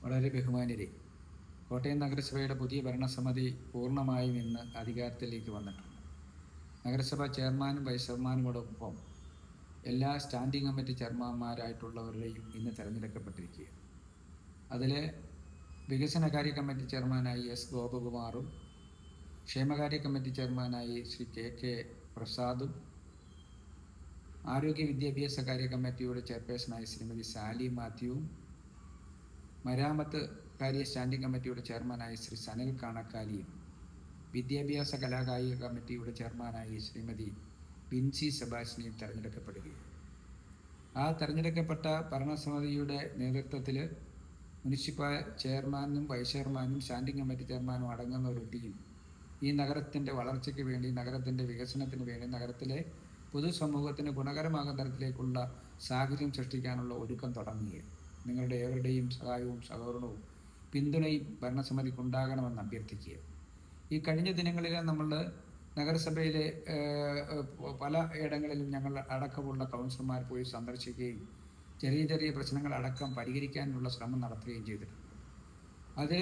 വളരെ ബഹുമാന്യരെ, കോട്ടയം നഗരസഭയുടെ പുതിയ ഭരണസമിതി പൂർണ്ണമായും ഇന്ന് അധികാരത്തിലേക്ക് വന്നിട്ടുണ്ട്. നഗരസഭാ ചെയർമാനും വൈസ് ചെയർമാനുമോടൊപ്പം എല്ലാ സ്റ്റാൻഡിംഗ് കമ്മിറ്റി ചെയർമാന്മാരായിട്ടുള്ളവരുടെയും ഇന്ന് തിരഞ്ഞെടുക്കപ്പെട്ടിരിക്കുകയാണ്. അതിൽ വികസനകാര്യ കമ്മിറ്റി ചെയർമാനായി എസ് ഗോപകുമാറും ക്ഷേമകാര്യ കമ്മിറ്റി ചെയർമാനായി ശ്രീ കെ പ്രസാദും ആരോഗ്യ വിദ്യാഭ്യാസ കാര്യ കമ്മിറ്റിയുടെ ചെയർപേഴ്സണായി ശ്രീമതി സാലി മാത്യുവും മരാമത്ത് കാര്യ സ്റ്റാൻഡിംഗ് കമ്മിറ്റിയുടെ ചെയർമാനായി ശ്രീ സനൽ കാണക്കാലിയും വിദ്യാഭ്യാസ കലാകായിക കമ്മിറ്റിയുടെ ചെയർമാനായി ശ്രീമതി ബിൻസി സെബാസ്റ്റിനെയും തിരഞ്ഞെടുക്കപ്പെടുകയും ആ തിരഞ്ഞെടുക്കപ്പെട്ട ഭരണസമിതിയുടെ നേതൃത്വത്തിൽ മുനിസിപ്പൽ ചെയർമാനും വൈസ് ചെയർമാനും സ്റ്റാൻഡിംഗ് കമ്മിറ്റി ചെയർമാനും അടങ്ങുന്ന ഒരു ടീം ഈ നഗരത്തിൻ്റെ വളർച്ചയ്ക്ക് വേണ്ടി, നഗരത്തിൻ്റെ വികസനത്തിന് വേണ്ടി, നഗരത്തിലെ പൊതുസമൂഹത്തിന് ഗുണകരമാകുന്ന തരത്തിലേക്കുള്ള സാഹചര്യം സൃഷ്ടിക്കാനുള്ള ഒരുക്കം തുടങ്ങുകയാണ്. നിങ്ങളുടെ ഏവരുടെയും സഹായവും സഹകരണവും പിന്തുണയും ഭരണസമിതിക്ക് ഉണ്ടാകണമെന്ന് അഭ്യർത്ഥിക്കുക. ഈ കഴിഞ്ഞ ദിനങ്ങളിൽ നമ്മൾ നഗരസഭയിലെ പല ഇടങ്ങളിലും ഞങ്ങൾ അടക്കമുള്ള കൗൺസിലർമാർ പോയി സന്ദർശിക്കുകയും ചെറിയ ചെറിയ പ്രശ്നങ്ങൾ അടക്കം പരിഹരിക്കാനുള്ള ശ്രമം നടത്തുകയും ചെയ്തിട്ടുണ്ട്. അത്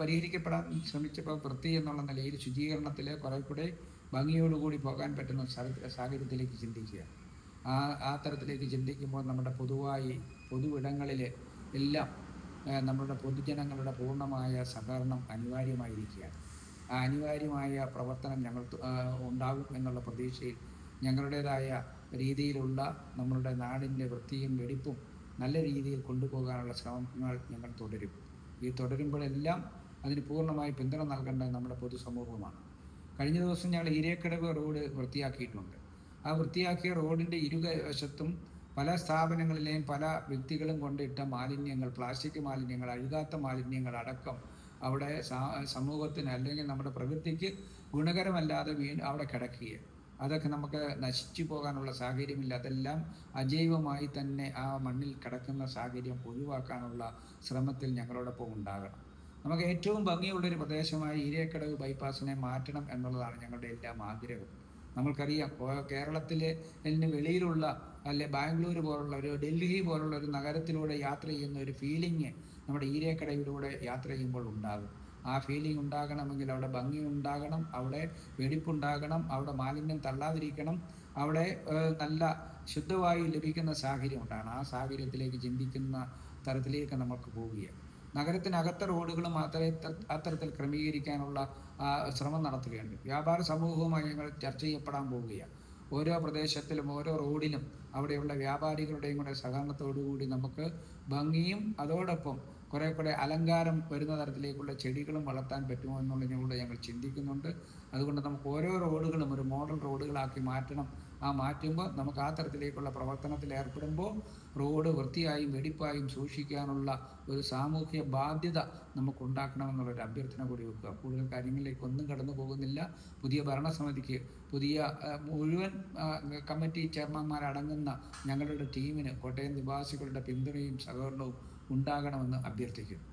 പരിഹരിക്കപ്പെടാൻ ശ്രമിച്ചപ്പോൾ വൃത്തി എന്നുള്ള നിലയിൽ ശുചീകരണത്തിൽ കുറെ കൂടെ ഭംഗിയോടുകൂടി പോകാൻ പറ്റുന്ന സാഹചര്യത്തിലേക്ക് ചിന്തിക്കുക. ആ തരത്തിലേക്ക് ചിന്തിക്കുമ്പോൾ നമ്മുടെ പൊതുവിടങ്ങളിൽ എല്ലാം നമ്മുടെ പൊതുജനങ്ങളുടെ പൂർണ്ണമായ സഹകരണം അനിവാര്യമായിരിക്കുകയാണ്. ആ അനിവാര്യമായ പ്രവർത്തനം ഞങ്ങൾ ഉണ്ടാകും എന്നുള്ള പ്രതീക്ഷയിൽ ഞങ്ങളുടേതായ രീതിയിലുള്ള നമ്മളുടെ നാടിൻ്റെ വൃത്തിയും വെടിപ്പും നല്ല രീതിയിൽ കൊണ്ടുപോകാനുള്ള ശ്രമങ്ങൾ ഞങ്ങൾ തുടരും. ഈ തുടരുമ്പോഴെല്ലാം അതിന് പൂർണ്ണമായി പിന്തുണ നൽകേണ്ടത് നമ്മുടെ പൊതുസമൂഹമാണ്. കഴിഞ്ഞ ദിവസം ഞങ്ങൾ ഈരേക്കടവ് റോഡ് വൃത്തിയാക്കിയിട്ടുണ്ട്. ആ വൃത്തിയാക്കിയ റോഡിൻ്റെ ഇരുവശത്തും പല സ്ഥാപനങ്ങളിലെയും പല വ്യക്തികളും കൊണ്ടിട്ട മാലിന്യങ്ങൾ, പ്ലാസ്റ്റിക് മാലിന്യങ്ങൾ, അഴുകാത്ത മാലിന്യങ്ങൾ അടക്കം അവിടെ സമൂഹത്തിന് അല്ലെങ്കിൽ നമ്മുടെ പ്രകൃതിക്ക് ഗുണകരമല്ലാതെ അവിടെ കിടക്കുകയാണ്. അതൊക്കെ നമുക്ക് നശിച്ചു പോകാനുള്ള സാഹചര്യമില്ല. അതെല്ലാം അജൈവമായി തന്നെ ആ മണ്ണിൽ കിടക്കുന്ന സാഹചര്യം ഒഴിവാക്കാനുള്ള ശ്രമത്തിൽ ഞങ്ങളോടൊപ്പം ഉണ്ടാകണം. നമുക്ക് ഏറ്റവും ഭംഗിയുള്ളൊരു പ്രദേശമായി ഈരേക്കടവ് ബൈപ്പാസിനെ മാറ്റണം എന്നുള്ളതാണ് ഞങ്ങളുടെ എല്ലാം ആഗ്രഹം. നമ്മൾക്കറിയാം, കേരളത്തിലെ വെളിയിലുള്ള അല്ലെ ബാംഗ്ലൂർ പോലുള്ള ഡൽഹി പോലുള്ള ഒരു നഗരത്തിലൂടെ യാത്ര ചെയ്യുന്ന ഒരു ഫീലിംഗ് നമ്മുടെ ഈരേക്കടവിലൂടെ യാത്ര ചെയ്യുമ്പോൾ ഉണ്ടാകും. ആ ഫീലിംഗ് ഉണ്ടാകണമെങ്കിൽ അവിടെ ഭംഗി ഉണ്ടാകണം, അവിടെ വെടിപ്പുണ്ടാകണം, അവിടെ മാലിന്യം തള്ളാതിരിക്കണം, അവിടെ നല്ല ശുദ്ധവായു ലഭിക്കുന്ന സാഹചര്യം ഉണ്ടാകണം. ആ സാഹചര്യത്തിലേക്ക് ചിന്തിക്കുന്ന തരത്തിലേക്ക് നമുക്ക് പോവുകയാണ്. നഗരത്തിനകത്തെ റോഡുകളും അത്തരത്തിൽ ക്രമീകരിക്കാനുള്ള ശ്രമം നടത്തുകയുണ്ട്. വ്യാപാര സമൂഹവുമായി ഞങ്ങൾ ചർച്ച ചെയ്യപ്പെടാൻ പോവുകയാണ്. ഓരോ പ്രദേശത്തിലും ഓരോ റോഡിലും അവിടെയുള്ള വ്യാപാരികളുടെയും കൂടെ സഹകരണത്തോടുകൂടി നമുക്ക് ഭംഗിയും അതോടൊപ്പം കുറെ കൂടെ അലങ്കാരം വരുന്ന തരത്തിലേക്കുള്ള ചെടികളും വളർത്താൻ പറ്റുമോ എന്നുള്ളതിനൂടെ ഞങ്ങൾ ചിന്തിക്കുന്നുണ്ട്. അതുകൊണ്ട് നമുക്ക് ഓരോ റോഡുകളും ഒരു മോഡൽ റോഡുകളാക്കി മാറ്റണം. ആ മാറ്റുമ്പോൾ നമുക്ക് ആ തരത്തിലേക്കുള്ള പ്രവർത്തനത്തിൽ ഏർപ്പെടുമ്പോൾ റോഡ് വൃത്തിയായും വെടിപ്പായും സൂക്ഷിക്കാനുള്ള ഒരു സാമൂഹ്യ ബാധ്യത നമുക്കുണ്ടാക്കണമെന്നുള്ളൊരു അഭ്യർത്ഥന കൂടി വെക്കുക. കൂടുതൽ കാര്യങ്ങളിലേക്ക് ഒന്നും കടന്നു പോകുന്നില്ല. പുതിയ ഭരണസമിതിക്ക് പുതിയ മുഴുവൻ കമ്മിറ്റി ചെയർമാന്മാരടങ്ങുന്ന ഞങ്ങളുടെ ടീമിന് കോട്ടയം നിവാസികളുടെ പിന്തുണയും സഹകരണവും ഉണ്ടാകണമെന്ന് അഭ്യർത്ഥിക്കുന്നു.